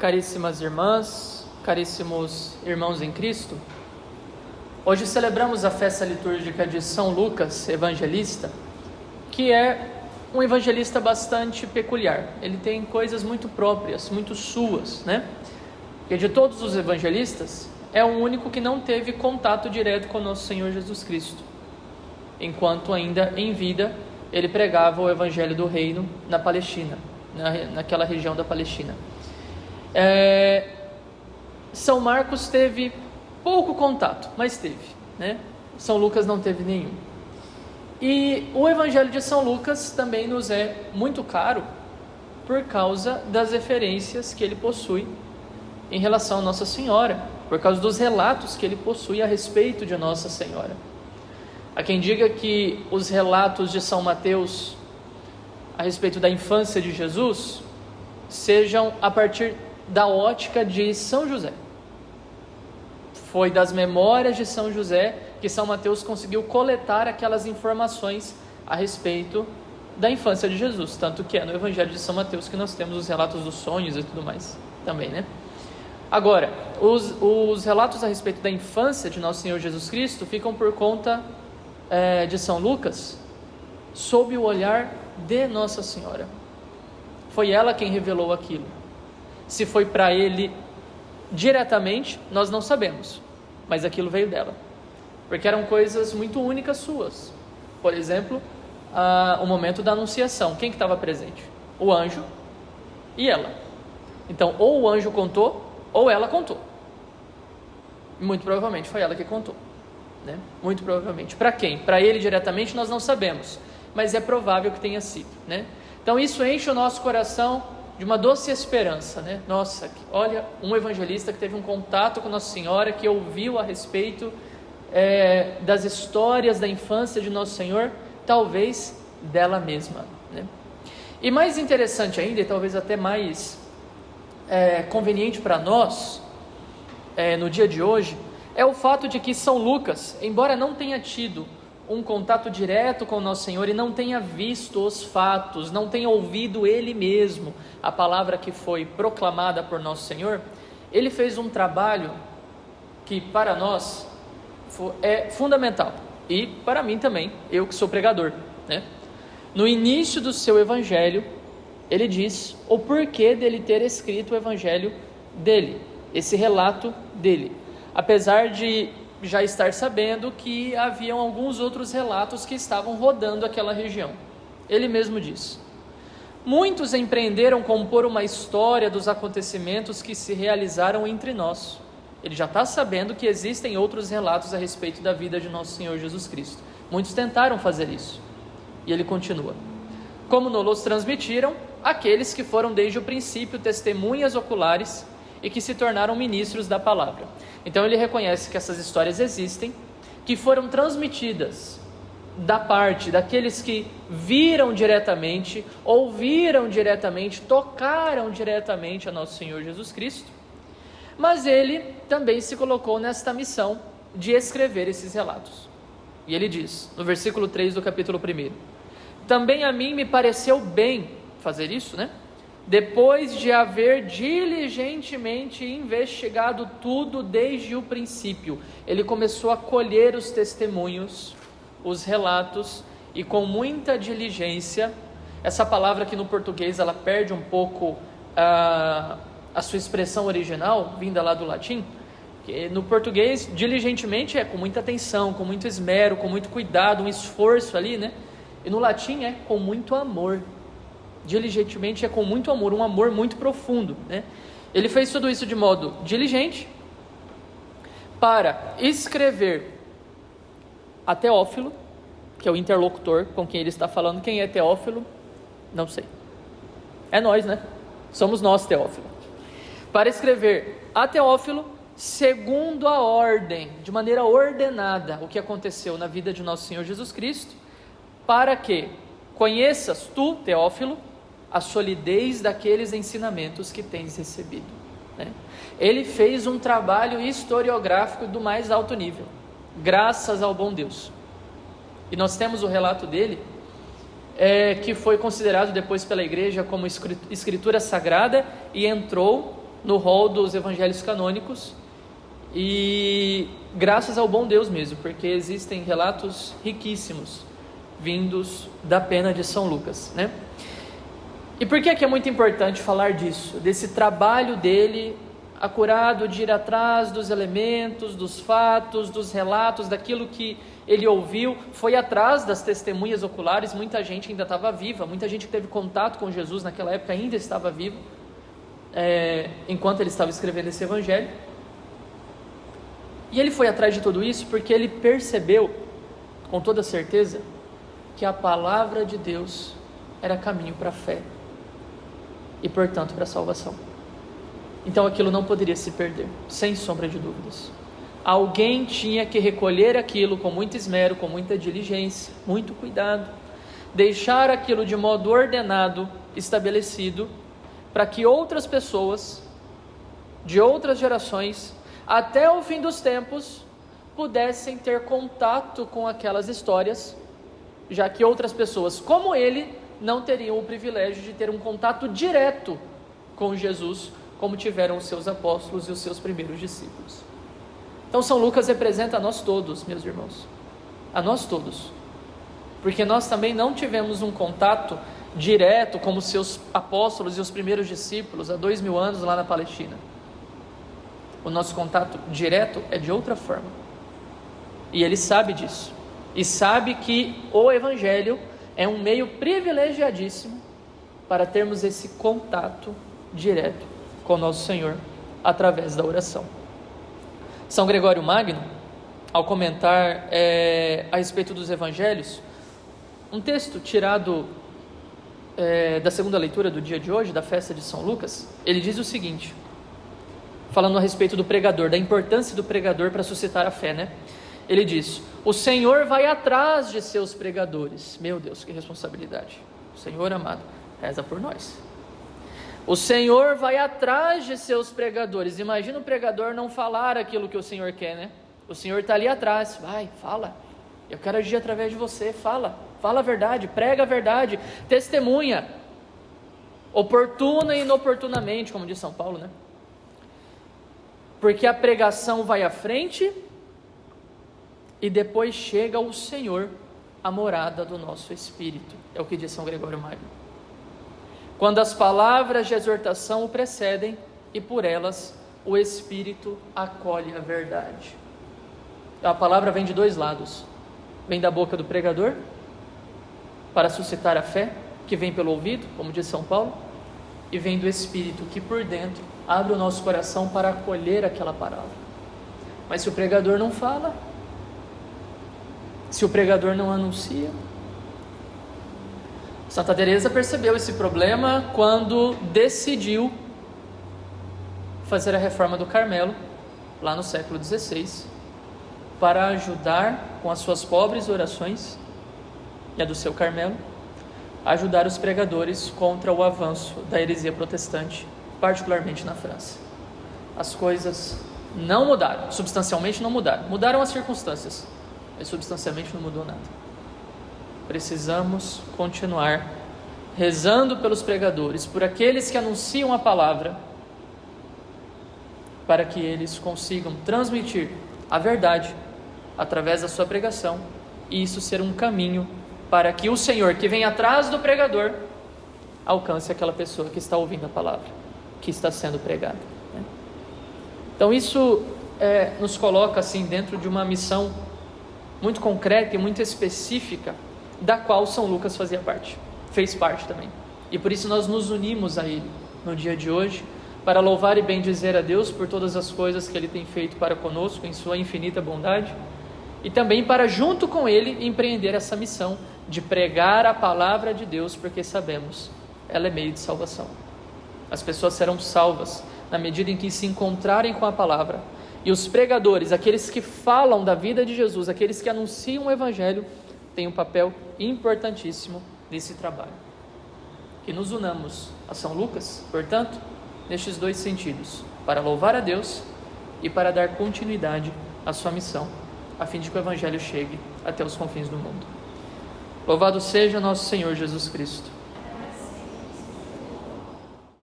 Caríssimas irmãs, caríssimos irmãos em Cristo, hoje celebramos a festa litúrgica de São Lucas, evangelista, que é um evangelista bastante peculiar. Ele tem coisas muito próprias, muito suas, né? Porque de todos os evangelistas, é o único que não teve contato direto com o nosso Senhor Jesus Cristo. Enquanto ainda em vida, ele pregava o evangelho do reino na Palestina, naquela região da Palestina. São Marcos teve pouco contato, mas teve, né? São Lucas não teve nenhum. E o evangelho de São Lucas também nos é muito caro por causa das referências que ele possui em relação a Nossa Senhora, por causa dos relatos que ele possui a respeito de Nossa Senhora. Há quem diga que os relatos de São Mateus a respeito da infância de Jesus sejam a partir da ótica de São José. Foi das memórias de São José que São Mateus conseguiu coletar aquelas informações a respeito da infância de Jesus, tanto que é no Evangelho de São Mateus que nós temos os relatos dos sonhos e tudo mais também, né? Agora, os relatos a respeito da infância de Nosso Senhor Jesus Cristo ficam por conta de São Lucas, sob o olhar de Nossa Senhora. Foi ela quem revelou aquilo. Se foi para ele diretamente, nós não sabemos, mas aquilo veio dela, porque eram coisas muito únicas suas. Por exemplo, o momento da anunciação, quem que estava presente? O anjo e ela. Então, ou o anjo contou, ou ela contou. Muito provavelmente foi ela que contou, né? Muito provavelmente. Para quem? Para ele diretamente nós não sabemos, mas é provável que tenha sido, né? Então isso enche o nosso coração de uma doce esperança, né? Nossa, olha, um evangelista que teve um contato com Nossa Senhora, que ouviu a respeito das histórias da infância de Nosso Senhor, talvez dela mesma, né? E mais interessante ainda, e talvez até mais conveniente para nós, no dia de hoje, é o fato de que São Lucas, embora não tenha tido um contato direto com o Nosso Senhor e não tenha visto os fatos, não tenha ouvido ele mesmo a palavra que foi proclamada por Nosso Senhor, ele fez um trabalho que para nós é fundamental, e para mim também, eu que sou pregador, né? No início do seu evangelho, ele diz o porquê dele ter escrito o evangelho dele, esse relato dele, apesar de já estar sabendo que haviam alguns outros relatos que estavam rodando aquela região. Ele mesmo diz: muitos empreenderam compor uma história dos acontecimentos que se realizaram entre nós. Ele já está sabendo que existem outros relatos a respeito da vida de Nosso Senhor Jesus Cristo. Muitos tentaram fazer isso. E ele continua: como nos transmitiram aqueles que foram desde o princípio testemunhas oculares e que se tornaram ministros da palavra. Então ele reconhece que essas histórias existem, que foram transmitidas da parte daqueles que viram diretamente, ouviram diretamente, tocaram diretamente a Nosso Senhor Jesus Cristo, mas ele também se colocou nesta missão de escrever esses relatos. E ele diz, no versículo 3 do capítulo 1, também a mim me pareceu bem fazer isso, né? Depois de haver diligentemente investigado tudo desde o princípio. Ele começou a colher os testemunhos, os relatos, e com muita diligência, essa palavra que no português ela perde um pouco a sua expressão original, vinda lá do latim, que no português, diligentemente é com muita atenção, com muito esmero, com muito cuidado, um esforço ali, né? E no latim é com muito amor. Diligentemente é com muito amor, um amor muito profundo, né? Ele fez tudo isso de modo diligente para escrever a Teófilo, que é o interlocutor com quem ele está falando. Quem é Teófilo? Não sei. É nós, né? Somos nós, Teófilo. Para escrever a Teófilo, segundo a ordem, de maneira ordenada, o que aconteceu na vida de Nosso Senhor Jesus Cristo, para que conheças tu, Teófilo, a solidez daqueles ensinamentos que tens recebido, né? Ele fez um trabalho historiográfico do mais alto nível, graças ao bom Deus. E nós temos o relato dele, que foi considerado depois pela igreja como escritura sagrada e entrou no rol dos evangelhos canônicos, e graças ao bom Deus mesmo, porque existem relatos riquíssimos vindos da pena de São Lucas, né? E por que é muito importante falar disso, desse trabalho dele acurado de ir atrás dos elementos, dos fatos, dos relatos, daquilo que ele ouviu, foi atrás das testemunhas oculares. Muita gente ainda estava viva, muita gente que teve contato com Jesus naquela época ainda estava viva, enquanto ele estava escrevendo esse evangelho. E ele foi atrás de tudo isso porque ele percebeu, com toda certeza, que a palavra de Deus era caminho para a fé e, portanto, para a salvação. Então aquilo não poderia se perder, sem sombra de dúvidas. Alguém tinha que recolher aquilo com muito esmero, com muita diligência, muito cuidado, deixar aquilo de modo ordenado, estabelecido, para que outras pessoas, de outras gerações, até o fim dos tempos, pudessem ter contato com aquelas histórias, já que outras pessoas como ele não teriam o privilégio de ter um contato direto com Jesus, como tiveram os seus apóstolos e os seus primeiros discípulos. Então São Lucas representa a nós todos, meus irmãos, a nós todos, porque nós também não tivemos um contato direto como os seus apóstolos e os primeiros discípulos há 2000 anos lá na Palestina. O nosso contato direto é de outra forma, e ele sabe disso, e sabe que o Evangelho é um meio privilegiadíssimo para termos esse contato direto com nosso Senhor através da oração. São Gregório Magno, ao comentar a respeito dos Evangelhos, um texto tirado da segunda leitura do dia de hoje, da festa de São Lucas, ele diz o seguinte, falando a respeito do pregador, da importância do pregador para suscitar a fé, né? Ele diz: o Senhor vai atrás de seus pregadores. Meu Deus, que responsabilidade. O Senhor amado, reza por nós. O Senhor vai atrás de seus pregadores. Imagina o pregador não falar aquilo que o Senhor quer, né? O Senhor está ali atrás. Vai, fala. Eu quero agir através de você. Fala a verdade, prega a verdade, testemunha, oportuna e inoportunamente, como diz São Paulo, né? Porque a pregação vai à frente e depois chega o Senhor, a morada do nosso espírito. É o que diz São Gregório Magno. Quando as palavras de exortação o precedem e por elas o Espírito acolhe a verdade. A palavra vem de dois lados. Vem da boca do pregador, para suscitar a fé, que vem pelo ouvido, como diz São Paulo, e vem do Espírito, que por dentro abre o nosso coração para acolher aquela palavra. Mas se o pregador não fala, se o pregador não anuncia, Santa Teresa percebeu esse problema quando decidiu fazer a reforma do Carmelo, lá no século XVI, para ajudar com as suas pobres orações, e a do seu Carmelo, ajudar os pregadores contra o avanço da heresia protestante, particularmente na França. As coisas não mudaram, substancialmente não mudaram. Mudaram as circunstâncias, mas substancialmente não mudou nada. Precisamos continuar rezando pelos pregadores, por aqueles que anunciam a palavra, para que eles consigam transmitir a verdade através da sua pregação, e isso ser um caminho para que o Senhor, que vem atrás do pregador, alcance aquela pessoa que está ouvindo a palavra, que está sendo pregada, né? Então isso nos coloca assim dentro de uma missão muito concreta e muito específica, da qual São Lucas fez parte também. E por isso nós nos unimos a ele no dia de hoje, para louvar e bendizer a Deus por todas as coisas que ele tem feito para conosco em sua infinita bondade, e também para junto com ele empreender essa missão de pregar a palavra de Deus, porque sabemos, ela é meio de salvação. As pessoas serão salvas na medida em que se encontrarem com a palavra, e os pregadores, aqueles que falam da vida de Jesus, aqueles que anunciam o Evangelho, têm um papel importantíssimo nesse trabalho. Que nos unamos a São Lucas, portanto, nestes dois sentidos, para louvar a Deus e para dar continuidade à sua missão, a fim de que o Evangelho chegue até os confins do mundo. Louvado seja nosso Senhor Jesus Cristo.